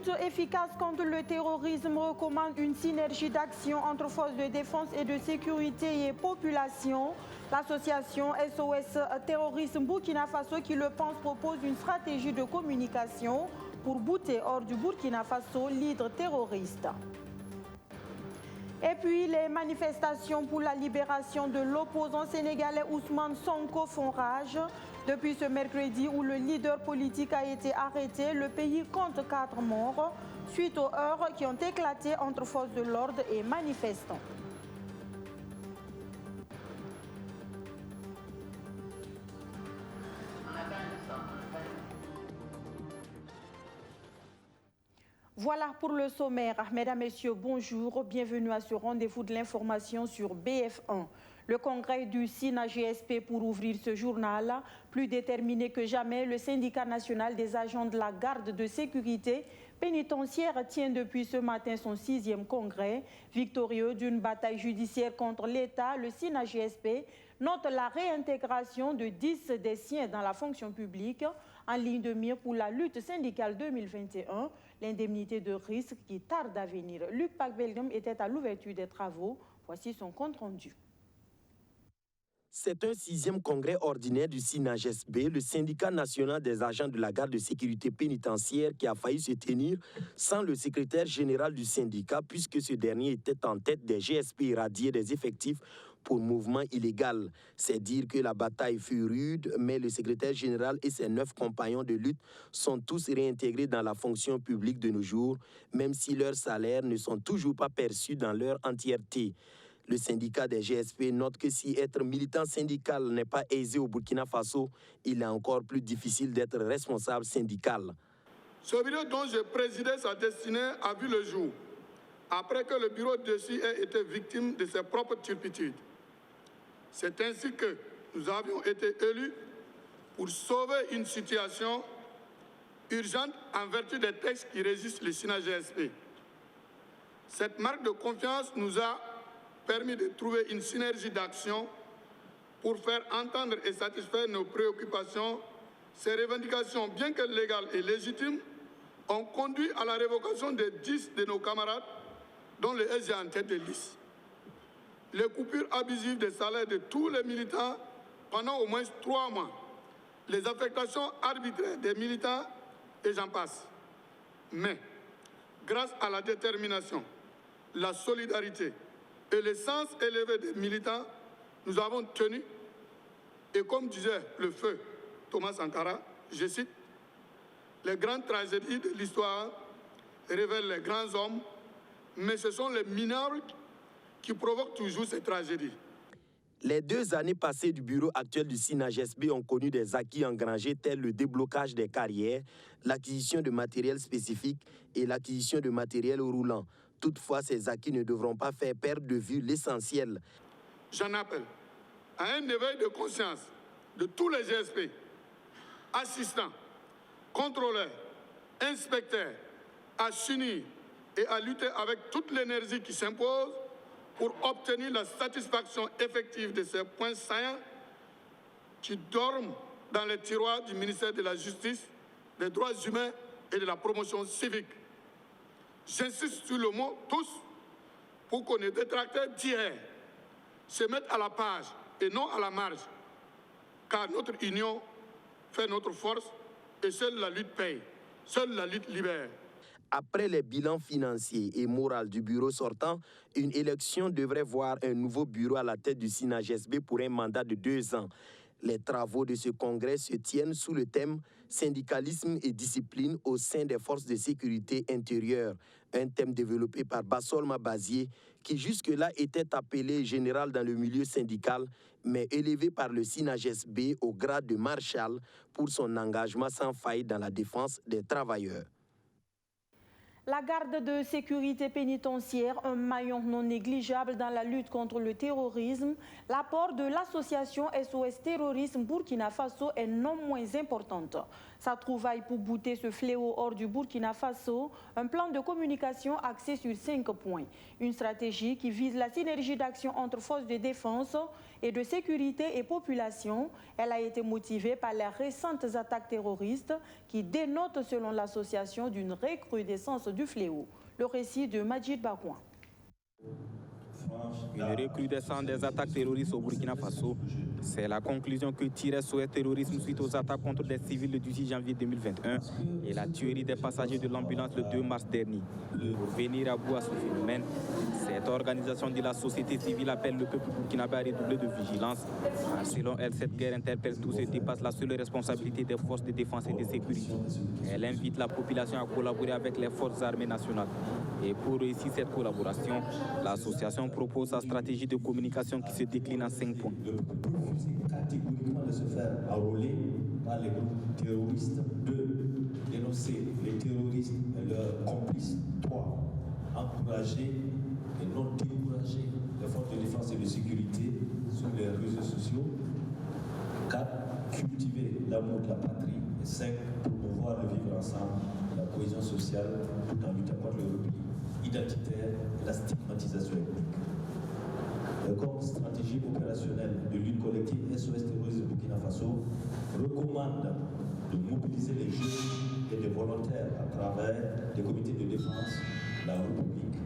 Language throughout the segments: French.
lutte efficace contre le terrorisme recommande une synergie d'action entre forces de défense et de sécurité et population. L'association SOS Terrorisme Burkina Faso qui le pense propose une stratégie de communication pour bouter hors du Burkina Faso l'hydre terroriste. Et puis les manifestations pour la libération de l'opposant sénégalais Ousmane Sonko font rage. Depuis ce mercredi où le leader politique a été arrêté, le pays compte 4 morts suite aux heurts qui ont éclaté entre forces de l'ordre et manifestants. Voilà pour le sommaire. Mesdames, Messieurs, bonjour. Bienvenue à ce rendez-vous de l'information sur BF1. Le congrès du SINA-GSP pour ouvrir ce journal. Plus déterminé que jamais, le syndicat national des agents de la garde de sécurité pénitentiaire tient depuis ce matin son 6e congrès. Victorieux d'une bataille judiciaire contre l'État, le SINA-GSP note la réintégration de 10 des siens dans la fonction publique en ligne de mire pour la lutte syndicale 2021. L'indemnité de risque qui tarde à venir. Luc Pacbelgum était à l'ouverture des travaux. Voici son compte-rendu. C'est un 6e congrès ordinaire du SINA-GSB, le syndicat national des agents de la garde de sécurité pénitentiaire qui a failli se tenir sans le secrétaire général du syndicat puisque ce dernier était en tête des GSP irradiés des effectifs pour mouvement illégal. C'est dire que la bataille fut rude, mais le secrétaire général et ses 9 compagnons de lutte sont tous réintégrés dans la fonction publique de nos jours, même si leurs salaires ne sont toujours pas perçus dans leur entièreté. Le syndicat des GSP note que si être militant syndical n'est pas aisé au Burkina Faso, il est encore plus difficile d'être responsable syndical. Ce bureau dont j'ai présidé sa destinée a vu le jour, après que le bureau dessus ait été victime de ses propres turpitudes. C'est ainsi que nous avions été élus pour sauver une situation urgente en vertu des textes qui régissent le SINA-GSP. Cette marque de confiance nous a permis de trouver une synergie d'action pour faire entendre et satisfaire nos préoccupations. Ces revendications, bien que légales et légitimes, ont conduit à la révocation de 10 de nos camarades, dont le SG en tête de liste. Les coupures abusives des salaires de tous les militants pendant au moins 3 mois, les affectations arbitraires des militants, et j'en passe. Mais, grâce à la détermination, la solidarité et le sens élevé des militants, nous avons tenu, et comme disait le feu Thomas Sankara, je cite, « Les grandes tragédies de l'histoire révèlent les grands hommes, mais ce sont les minables qui provoquent toujours ces tragédies. » Les 2 années passées du bureau actuel du SINA-GSB ont connu des acquis engrangés tels le déblocage des carrières, l'acquisition de matériel spécifique et l'acquisition de matériel roulant. Toutefois, ces acquis ne devront pas faire perdre de vue l'essentiel. J'en appelle à un éveil de conscience de tous les GSP, assistants, contrôleurs, inspecteurs, à s'unir et à lutter avec toute l'énergie qui s'impose pour obtenir la satisfaction effective de ces points saillants qui dorment dans les tiroirs du ministère de la Justice, des Droits humains et de la promotion civique. J'insiste sur le mot « tous » pour que les détracteurs d'hier se mettent à la page et non à la marge, car notre union fait notre force et seule la lutte paye, seule la lutte libère. Après les bilans financiers et moraux du bureau sortant, une élection devrait voir un nouveau bureau à la tête du SINA-GSB pour un mandat de 2 ans. Les travaux de ce congrès se tiennent sous le thème « Syndicalisme et discipline au sein des forces de sécurité intérieure », un thème développé par Bassolma Bazier, qui jusque-là était appelé général dans le milieu syndical, mais élevé par le SINA-GSB au grade de marshal pour son engagement sans faille dans la défense des travailleurs. La garde de sécurité pénitentiaire, un maillon non négligeable dans la lutte contre le terrorisme, l'apport de l'association SOS Terrorisme Burkina Faso est non moins importante. Sa trouvaille pour bouter ce fléau hors du Burkina Faso, un plan de communication axé sur 5 points. Une stratégie qui vise la synergie d'action entre forces de défense et de sécurité et population. Elle a été motivée par les récentes attaques terroristes qui dénotent, selon l'association, d'une recrudescence du fléau. Le récit de Majid Bakouan. Une recrudescence des attaques terroristes au Burkina Faso, c'est la conclusion que tirait SOS Terrorisme suite aux attaques contre des civils le 18 janvier 2021 et la tuerie des passagers de l'ambulance le 2 mars dernier. Pour venir à bout à ce phénomène, cette organisation de la société civile appelle le peuple burkinabé à redoubler de vigilance. Selon elle, cette guerre interpelle tous et dépasse la seule responsabilité des forces de défense et de sécurité. Elle invite la population à collaborer avec les forces armées nationales. Et pour réussir cette collaboration, l'association propose sa stratégie de communication qui se décline en 5 points. Catégoriquement de se faire enrôler par les groupes terroristes. 2. Dénoncer les terroristes et leurs complices. 3. Encourager et non décourager les forces de défense et de sécurité sur les réseaux sociaux. 4. Cultiver l'amour de la patrie. Et 5. Promouvoir le vivre ensemble, la cohésion sociale, tout en luttant contre le repli identitaire et la stigmatisation ethnique. Comme stratégie opérationnelle de lutte collective SOS Terrorisme Burkina Faso recommande de mobiliser les jeunes et les volontaires à travers des comités de défense de la République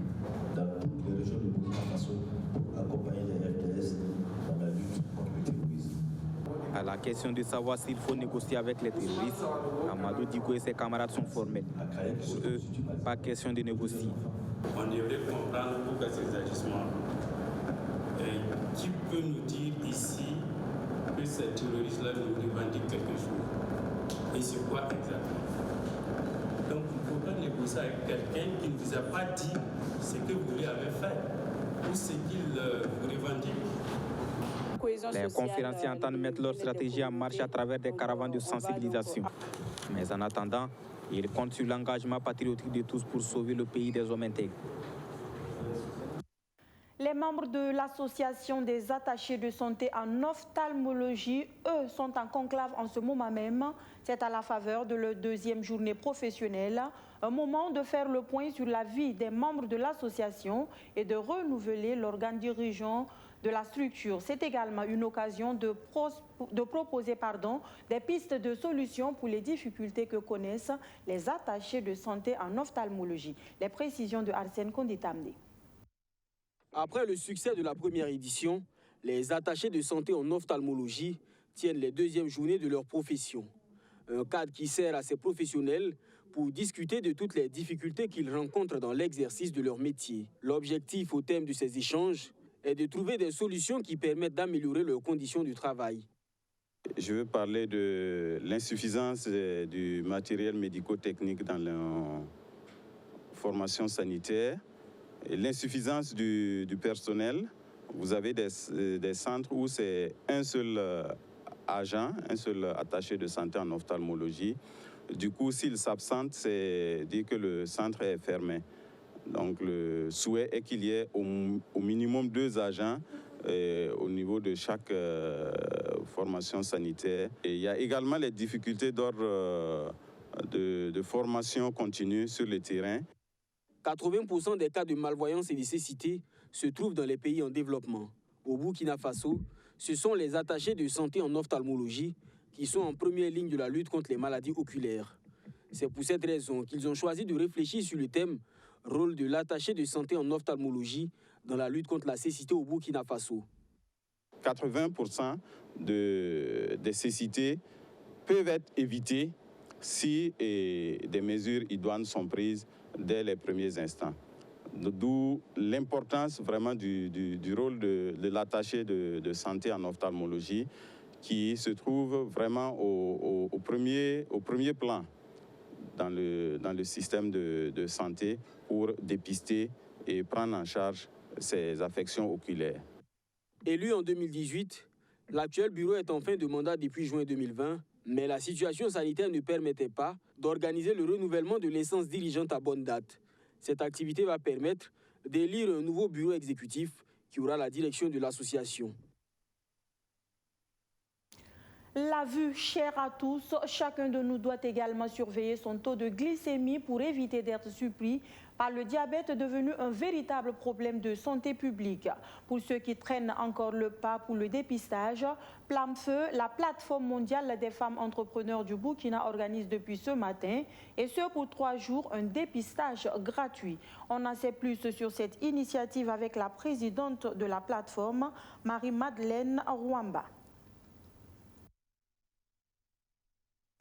dans toutes les régions de Burkina Faso pour accompagner les FDS dans la lutte contre le terrorisme. À la question de savoir s'il faut négocier avec les terroristes, Amadou Diko et ses camarades sont formels. Pour eux, pas question de négocier. On devrait comprendre pourquoi ces agissements. Qui peut nous dire ici que ces terroristes-là nous revendiquent quelque chose? Et c'est quoi exactement? Donc il ne faut pas négocier avec quelqu'un qui ne vous a pas dit ce que vous lui avez fait ou ce qu'il vous revendique. Les conférenciers entendent mettre leur stratégie en marche à travers des caravanes de sensibilisation. Mais en attendant, ils comptent sur l'engagement patriotique de tous pour sauver le pays des hommes intègres. Les membres de l'association des attachés de santé en ophtalmologie, eux, sont en conclave en ce moment même. C'est à la faveur de leur 2e journée professionnelle, un moment de faire le point sur la vie des membres de l'association et de renouveler l'organe dirigeant de la structure. C'est également une occasion de proposer des pistes de solutions pour les difficultés que connaissent les attachés de santé en ophtalmologie. Les précisions de Arsène Konditamné. Après le succès de la première édition, les attachés de santé en ophtalmologie tiennent les 2e journées de leur profession. Un cadre qui sert à ces professionnels pour discuter de toutes les difficultés qu'ils rencontrent dans l'exercice de leur métier. L'objectif au terme de ces échanges est de trouver des solutions qui permettent d'améliorer leurs conditions de travail. Je veux parler de l'insuffisance du matériel médico-technique dans la formation sanitaire. L'insuffisance du personnel. Vous avez des centres où c'est un seul agent, un seul attaché de santé en ophtalmologie. Du coup, s'il s'absente, c'est dire que le centre est fermé. Donc le souhait est qu'il y ait au minimum 2 agents au niveau de chaque formation sanitaire. Et il y a également les difficultés d'ordre de formation continue sur le terrain. 80% des cas de malvoyance et de cécité se trouvent dans les pays en développement. Au Burkina Faso, ce sont les attachés de santé en ophtalmologie qui sont en première ligne de la lutte contre les maladies oculaires. C'est pour cette raison qu'ils ont choisi de réfléchir sur le thème « Rôle de l'attaché de santé en ophtalmologie dans la lutte contre la cécité au Burkina Faso ». 80% des cécités peuvent être évitées si des mesures idoines sont prises dès les premiers instants. D'où l'importance vraiment du rôle de l'attaché de santé en ophtalmologie qui se trouve vraiment au premier plan dans le système de santé pour dépister et prendre en charge ces affections oculaires. Élu en 2018, l'actuel bureau est en fin de mandat depuis juin 2020, mais la situation sanitaire ne permettait pas d'organiser le renouvellement de l'instance dirigeante à bonne date. Cette activité va permettre d'élire un nouveau bureau exécutif qui aura la direction de l'association. La vue chère à tous, chacun de nous doit également surveiller son taux de glycémie pour éviter d'être surpris par le diabète devenu un véritable problème de santé publique. Pour ceux qui traînent encore le pas pour le dépistage, Plamfeu, la plateforme mondiale des femmes entrepreneurs du Burkina, organise depuis ce matin, et ce pour 3 jours, un dépistage gratuit. On en sait plus sur cette initiative avec la présidente de la plateforme, Marie-Madeleine Rwamba.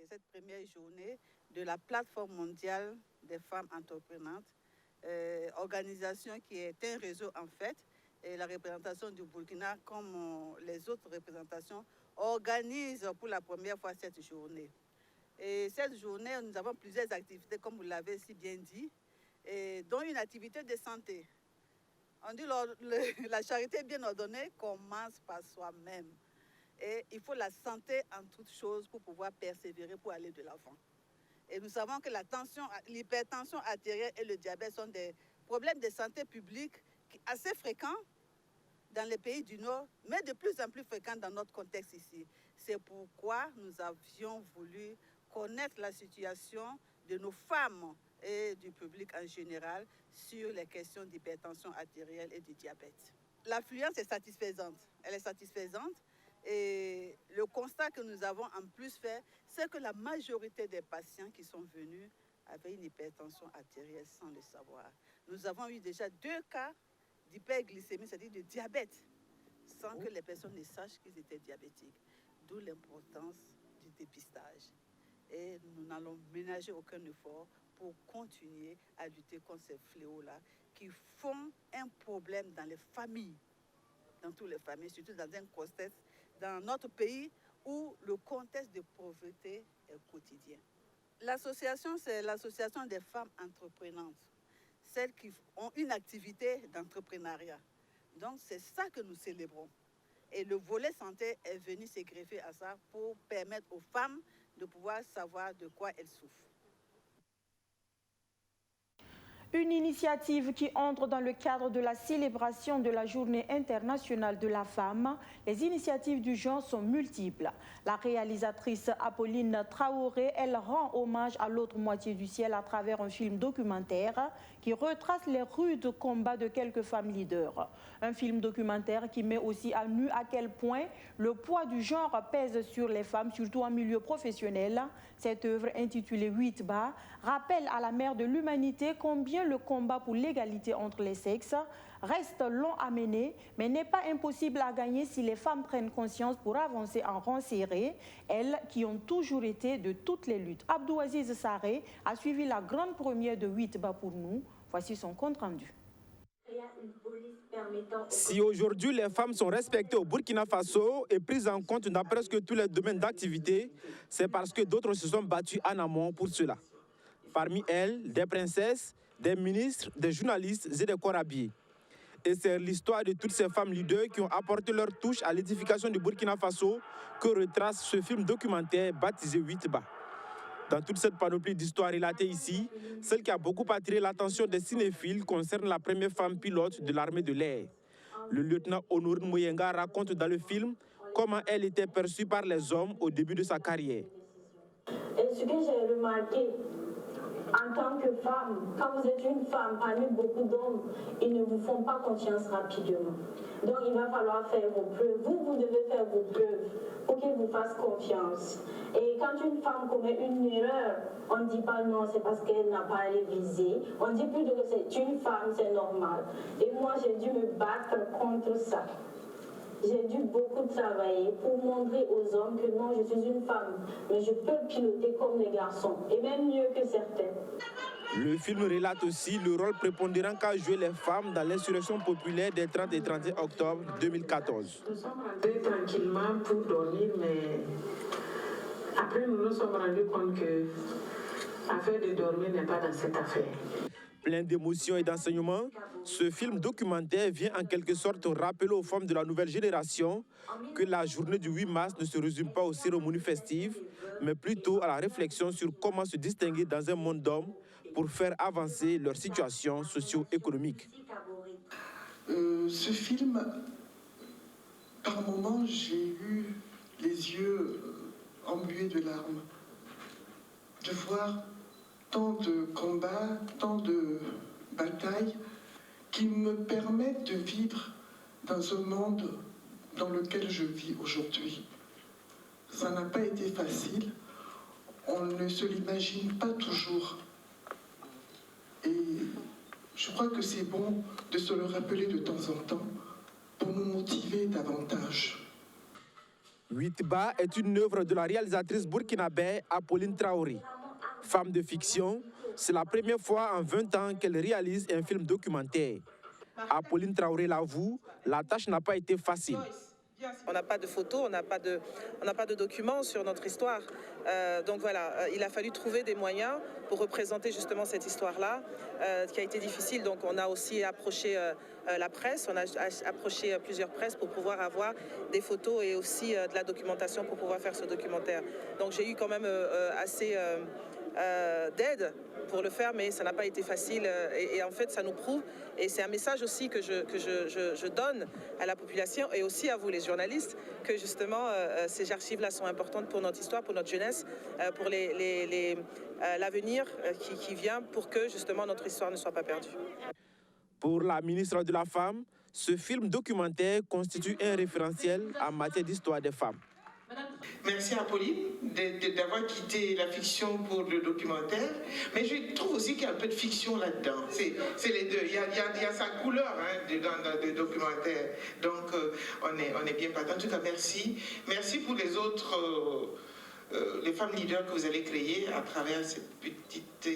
Cette première journée de la plateforme mondiale des femmes entreprenantes, organisation qui est un réseau en fait, et la représentation du Burkina, comme les autres représentations, organise pour la première fois cette journée. Et cette journée, nous avons plusieurs activités, comme vous l'avez si bien dit, et dont une activité de santé. On dit que la charité bien ordonnée commence par soi-même. Et il faut la santé en toutes choses pour pouvoir persévérer, pour aller de l'avant. Et nous savons que l'hypertension artérielle et le diabète sont des problèmes de santé publique assez fréquents dans les pays du Nord, mais de plus en plus fréquents dans notre contexte ici. C'est pourquoi nous avions voulu connaître la situation de nos femmes et du public en général sur les questions d'hypertension artérielle et du diabète. L'affluence est satisfaisante. Elle est satisfaisante. Et le constat que nous avons en plus fait, c'est que la majorité des patients qui sont venus avaient une hypertension artérielle sans le savoir. Nous avons eu déjà 2 cas d'hyperglycémie, c'est-à-dire de diabète, sans que les personnes ne sachent qu'ils étaient diabétiques. D'où l'importance du dépistage. Et nous n'allons ménager aucun effort pour continuer à lutter contre ces fléaux-là qui font un problème dans les familles, dans toutes les familles, surtout dans un contexte, dans notre pays où le contexte de pauvreté est quotidien. L'association, c'est l'association des femmes entreprenantes, celles qui ont une activité d'entrepreneuriat. Donc c'est ça que nous célébrons. Et le volet santé est venu se greffer à ça pour permettre aux femmes de pouvoir savoir de quoi elles souffrent. Une initiative qui entre dans le cadre de la célébration de la Journée internationale de la femme. Les initiatives du genre sont multiples. La réalisatrice Apolline Traoré, elle rend hommage à l'autre moitié du ciel à travers un film documentaire qui retrace les rudes combats de quelques femmes leaders. Un film documentaire qui met aussi à nu à quel point le poids du genre pèse sur les femmes, surtout en milieu professionnel. Cette œuvre intitulée 8 bas rappelle à la mère de l'humanité combien le combat pour l'égalité entre les sexes reste long à mener, mais n'est pas impossible à gagner si les femmes prennent conscience pour avancer en rang serré, elles qui ont toujours été de toutes les luttes. Abdou Aziz Saré a suivi la grande première de 8 bas pour nous. Voici son compte rendu. Si aujourd'hui les femmes sont respectées au Burkina Faso et prises en compte dans presque tous les domaines d'activité, c'est parce que d'autres se sont battues en amont pour cela. Parmi elles, des princesses, des ministres, des journalistes et des corps habillés. Et c'est l'histoire de toutes ces femmes leaders qui ont apporté leur touche à l'édification du Burkina Faso que retrace ce film documentaire baptisé 8 bas. Dans toute cette panoplie d'histoires relatées ici, celle qui a beaucoup attiré l'attention des cinéphiles concerne la première femme pilote de l'armée de l'air. Le lieutenant Honorine Moyenga raconte dans le film comment elle était perçue par les hommes au début de sa carrière. Et ce que j'ai remarqué, en tant que femme, quand vous êtes une femme parmi beaucoup d'hommes, ils ne vous font pas confiance rapidement. Donc il va falloir faire vos preuves. Vous devez faire vos preuves pour qu'ils vous fassent confiance. Et quand une femme commet une erreur, on ne dit pas non, c'est parce qu'elle n'a pas révisé. On dit plutôt que c'est une femme, c'est normal. Et moi, j'ai dû me battre contre ça. J'ai dû beaucoup travailler pour montrer aux hommes que non, je suis une femme, mais je peux piloter comme les garçons, et même mieux que certains. Le film relate aussi le rôle prépondérant qu'a joué les femmes dans l'insurrection populaire des 30 et 31 octobre 2014. Nous sommes rentrés tranquillement pour dormir, mais après nous nous sommes rendus compte que l'affaire de dormir n'est pas dans cette affaire. Plein d'émotions et d'enseignements, ce film documentaire vient en quelque sorte rappeler aux femmes de la nouvelle génération que la journée du 8 mars ne se résume pas aux cérémonies festives, mais plutôt à la réflexion sur comment se distinguer dans un monde d'hommes pour faire avancer leur situation socio-économique. Ce film, par moments, j'ai eu les yeux embuée de larmes. De voir tant de combats, tant de batailles qui me permettent de vivre dans un monde dans lequel je vis aujourd'hui. Ça n'a pas été facile, on ne se l'imagine pas toujours. Et je crois que c'est bon de se le rappeler de temps en temps pour nous motiver davantage. 8 Ba est une œuvre de la réalisatrice burkinabé Apolline Traoré. Femme de fiction, c'est la première fois en 20 ans qu'elle réalise un film documentaire. Apolline Traoré l'avoue, la tâche n'a pas été facile. On n'a pas de photos, on n'a pas de documents sur notre histoire. Donc voilà, il a fallu trouver des moyens pour représenter justement cette histoire-là, qui a été difficile. Donc on a aussi approché la presse, on a approché plusieurs presses pour pouvoir avoir des photos et aussi de la documentation pour pouvoir faire ce documentaire. Donc j'ai eu quand même assez d'aide pour le faire, mais ça n'a pas été facile. Et en fait, ça nous prouve, et c'est un message aussi que je donne à la population et aussi à vous les journalistes, que justement ces archives-là sont importantes pour notre histoire, pour notre jeunesse, pour l'avenir qui vient, pour que justement notre histoire ne soit pas perdue. Pour la ministre de la Femme, ce film documentaire constitue un référentiel en matière d'histoire des femmes. Merci à Apolline d'avoir quitté la fiction pour le documentaire, mais je trouve aussi qu'il y a un peu de fiction là-dedans. C'est les deux. Il y a sa couleur dans le documentaire. Donc on est bien partant. En tout cas, merci. Merci pour les autres, les femmes leaders que vous allez créer à travers cette petite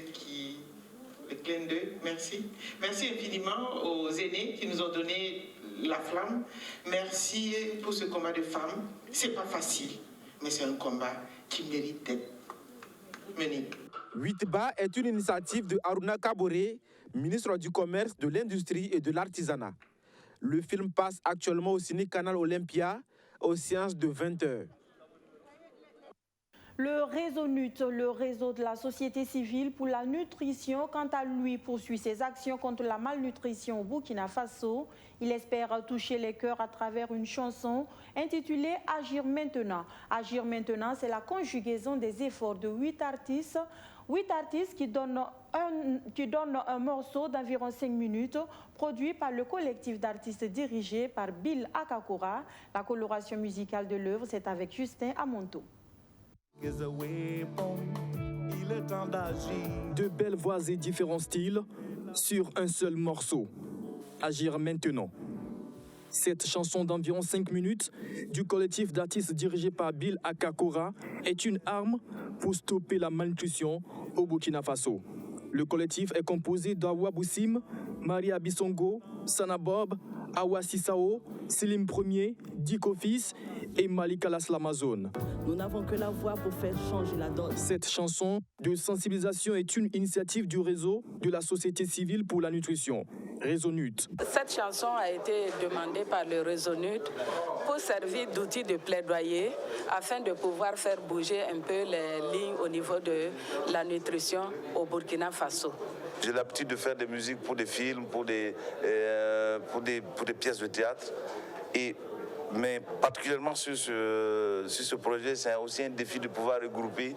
le clin d'œil. Merci. Merci infiniment aux aînés qui nous ont donné la flamme. Merci pour ce combat de femmes. C'est pas facile, mais c'est un combat qui mérite d'être mené. 8 Ba est une initiative de Aruna Kaboré, ministre du Commerce, de l'Industrie et de l'Artisanat. Le film passe actuellement au Ciné Canal Olympia aux séances de 20h. Le réseau NUT, le réseau de la société civile pour la nutrition, quant à lui, poursuit ses actions contre la malnutrition au Burkina Faso. Il espère toucher les cœurs à travers une chanson intitulée « Agir maintenant ». Agir maintenant, c'est la conjugaison des efforts de 8 artistes qui donnent un morceau d'environ 5 minutes, produit par le collectif d'artistes dirigé par Bill Akakura. La coloration musicale de l'œuvre, c'est avec Justin Amonto. De belles voix et différents styles sur un seul morceau. Agir maintenant. Cette chanson d'environ 5 minutes du collectif d'artistes dirigé par Bill Akakora est une arme pour stopper la malnutrition au Burkina Faso. Le collectif est composé d'Awa Boussim, Maria Bissongo, Sana Bob, Awa Sissao, Selim Ier, Diko Fils et Malika Laslamazone. Nous n'avons que la voix pour faire changer la donne. Cette chanson de sensibilisation est une initiative du réseau de la société civile pour la nutrition, Réseau NUT. Cette chanson a été demandée par le Réseau NUT pour servir d'outil de plaidoyer afin de pouvoir faire bouger un peu les lignes au niveau de la nutrition au Burkina Faso. J'ai l'habitude de faire des musiques pour des films, pour des pièces de théâtre. Mais particulièrement sur ce projet, c'est aussi un défi de pouvoir regrouper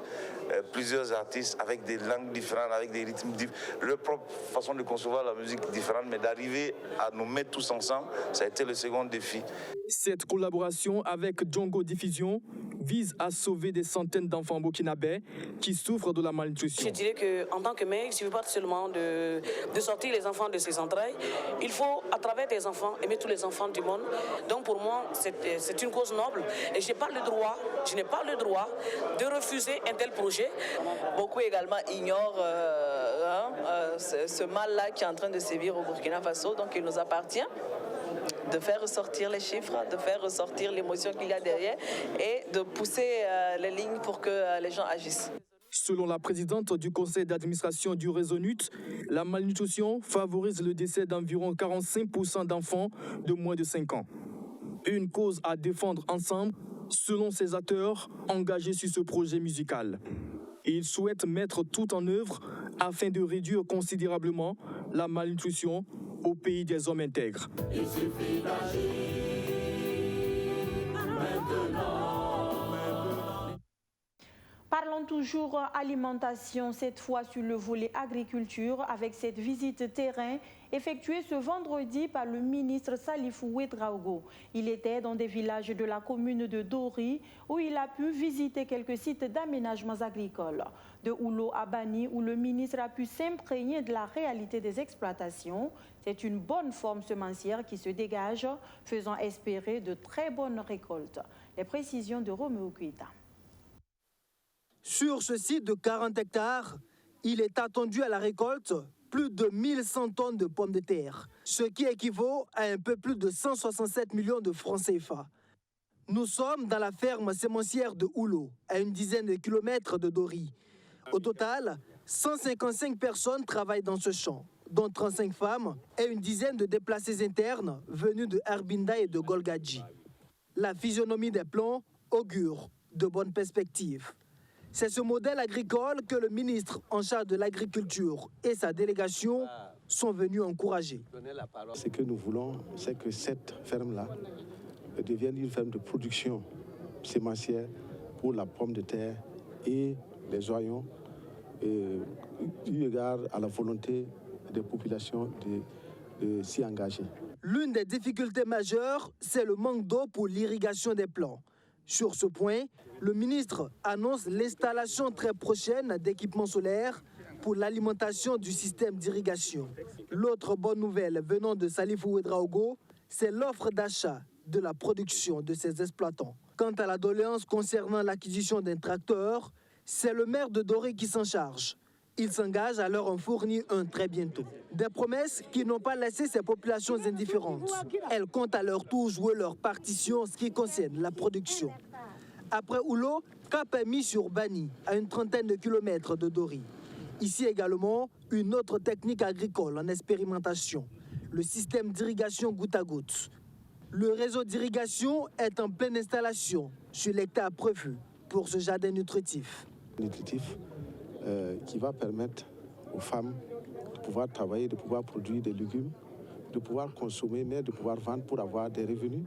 plusieurs artistes avec des langues différentes, avec des rythmes différents, leur propre façon de concevoir la musique différente, mais d'arriver à nous mettre tous ensemble, ça a été le second défi. Cette collaboration avec Djongo Diffusion vise à sauver des centaines d'enfants burkinabés qui souffrent de la malnutrition. Je dirais qu'en tant que mère, il ne suffit pas seulement de sortir les enfants de ses entrailles. Il faut, à travers tes enfants, aimer tous les enfants du monde. Donc pour moi, c'est une cause noble et je n'ai pas le droit de refuser un tel projet. Beaucoup également ignorent ce mal-là qui est en train de sévir au Burkina Faso, donc il nous appartient de faire ressortir les chiffres, de faire ressortir l'émotion qu'il y a derrière et de pousser les lignes pour que les gens agissent. Selon la présidente du conseil d'administration du réseau NUT, la malnutrition favorise le décès d'environ 45% d'enfants de moins de 5 ans. Une cause à défendre ensemble, selon ces acteurs engagés sur ce projet musical. Ils souhaitent mettre tout en œuvre afin de réduire considérablement la malnutrition au pays des hommes intègres. Il suffit d'agir maintenant. Parlons toujours alimentation, cette fois sur le volet agriculture, avec cette visite terrain effectuée ce vendredi par le ministre Salifou Ouedraogo. Il était dans des villages de la commune de Dori où il a pu visiter quelques sites d'aménagements agricoles. De Oulo à Bani, où le ministre a pu s'imprégner de la réalité des exploitations. C'est une bonne forme semencière qui se dégage, faisant espérer de très bonnes récoltes. Les précisions de Roméo Kuita. Sur ce site de 40 hectares, il est attendu à la récolte plus de 1100 tonnes de pommes de terre, ce qui équivaut à un peu plus de 167 millions de francs CFA. Nous sommes dans la ferme sémencière de Oulo, à une dizaine de kilomètres de Dori. Au total, 155 personnes travaillent dans ce champ, dont 35 femmes et une dizaine de déplacés internes venus de Arbinda et de Golgadji. La physionomie des plants augure de bonnes perspectives. C'est ce modèle agricole que le ministre en charge de l'agriculture et sa délégation sont venus encourager. Ce que nous voulons, c'est que cette ferme-là devienne une ferme de production sémencière pour la pomme de terre et les oignons, eu égard à la volonté des populations de s'y engager. L'une des difficultés majeures, c'est le manque d'eau pour l'irrigation des plants. Sur ce point, le ministre annonce l'installation très prochaine d'équipements solaires pour l'alimentation du système d'irrigation. L'autre bonne nouvelle venant de Salifou Ouedraogo, c'est l'offre d'achat de la production de ces exploitants. Quant à la doléance concernant l'acquisition d'un tracteur, c'est le maire de Dori qui s'en charge. Il s'engage à leur en fournir un très bientôt. Des promesses qui n'ont pas laissé ces populations indifférentes. Elles comptent à leur tour jouer leur partition en ce qui concerne la production. Après Oulo, cap est mis sur Bani, à une trentaine de kilomètres de Dori. Ici également, une autre technique agricole en expérimentation, le système d'irrigation goutte à goutte. Le réseau d'irrigation est en pleine installation sur l'hectare prévu pour ce jardin nutritif. Qui va permettre aux femmes de pouvoir travailler, de pouvoir produire des légumes, de pouvoir consommer, mais de pouvoir vendre pour avoir des revenus.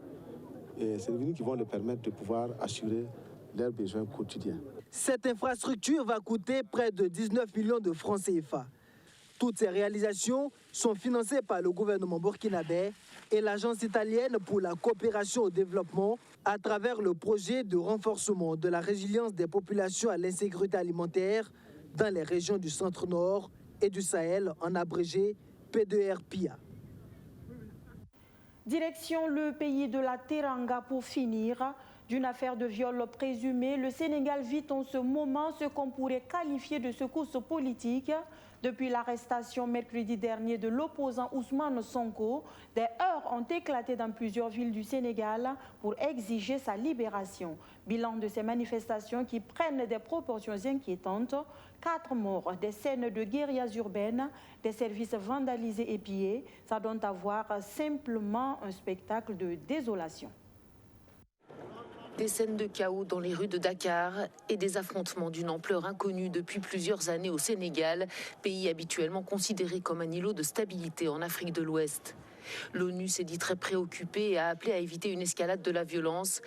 Et ces revenus qui vont leur permettre de pouvoir assurer leurs besoins quotidiens. Cette infrastructure va coûter près de 19 millions de francs CFA. Toutes ces réalisations sont financées par le gouvernement burkinabé et l'Agence italienne pour la coopération au développement à travers le projet de renforcement de la résilience des populations à l'insécurité alimentaire dans les régions du Centre-Nord et du Sahel, en abrégé P2RPIA. Direction le pays de la Teranga pour finir. D'une affaire de viol présumé, le Sénégal vit en ce moment ce qu'on pourrait qualifier de secousse politique. Depuis l'arrestation mercredi dernier de l'opposant Ousmane Sonko, des heurts ont éclaté dans plusieurs villes du Sénégal pour exiger sa libération. Bilan de ces manifestations qui prennent des proportions inquiétantes. 4 morts, des scènes de guérillas urbaines, des services vandalisés et pillés. Ça donne à voir simplement un spectacle de désolation. Des scènes de chaos dans les rues de Dakar et des affrontements d'une ampleur inconnue depuis plusieurs années au Sénégal, pays habituellement considéré comme un îlot de stabilité en Afrique de l'Ouest. L'ONU s'est dit très préoccupée et a appelé à éviter une escalade de la violence.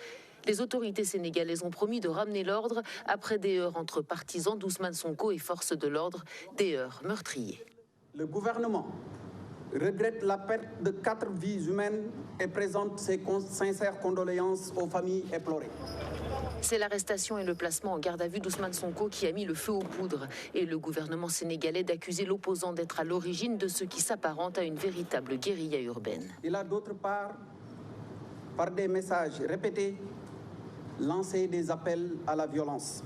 Les autorités sénégalaises ont promis de ramener l'ordre après des heurts entre partisans d'Ousmane Sonko et forces de l'ordre, des heurts meurtriers. Le gouvernement regrette la perte de 4 vies humaines et présente ses sincères condoléances aux familles éplorées. C'est l'arrestation et le placement en garde à vue d'Ousmane Sonko qui a mis le feu aux poudres et le gouvernement sénégalais d'accuser l'opposant d'être à l'origine de ce qui s'apparente à une véritable guérilla urbaine. Il a d'autre part, par des messages répétés, lancé des appels à la violence,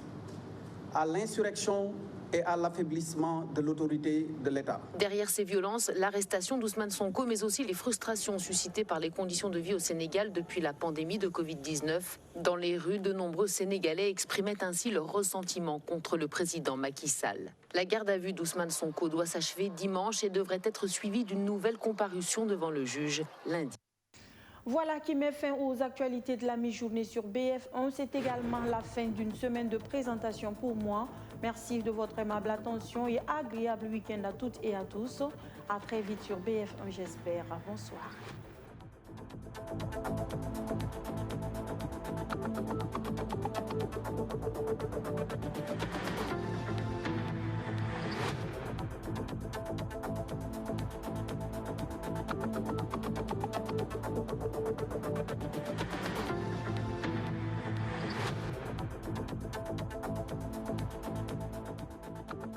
à l'insurrection et à l'affaiblissement de l'autorité de l'État. Derrière ces violences, l'arrestation d'Ousmane Sonko, mais aussi les frustrations suscitées par les conditions de vie au Sénégal depuis la pandémie de Covid-19. Dans les rues, de nombreux Sénégalais exprimaient ainsi leur ressentiment contre le président Macky Sall. La garde à vue d'Ousmane Sonko doit s'achever dimanche et devrait être suivie d'une nouvelle comparution devant le juge lundi. Voilà qui met fin aux actualités de la mi-journée sur BF1. C'est également la fin d'une semaine de présentation pour moi. Merci de votre aimable attention et agréable week-end à toutes et à tous. À très vite sur BF1, j'espère. Bonsoir.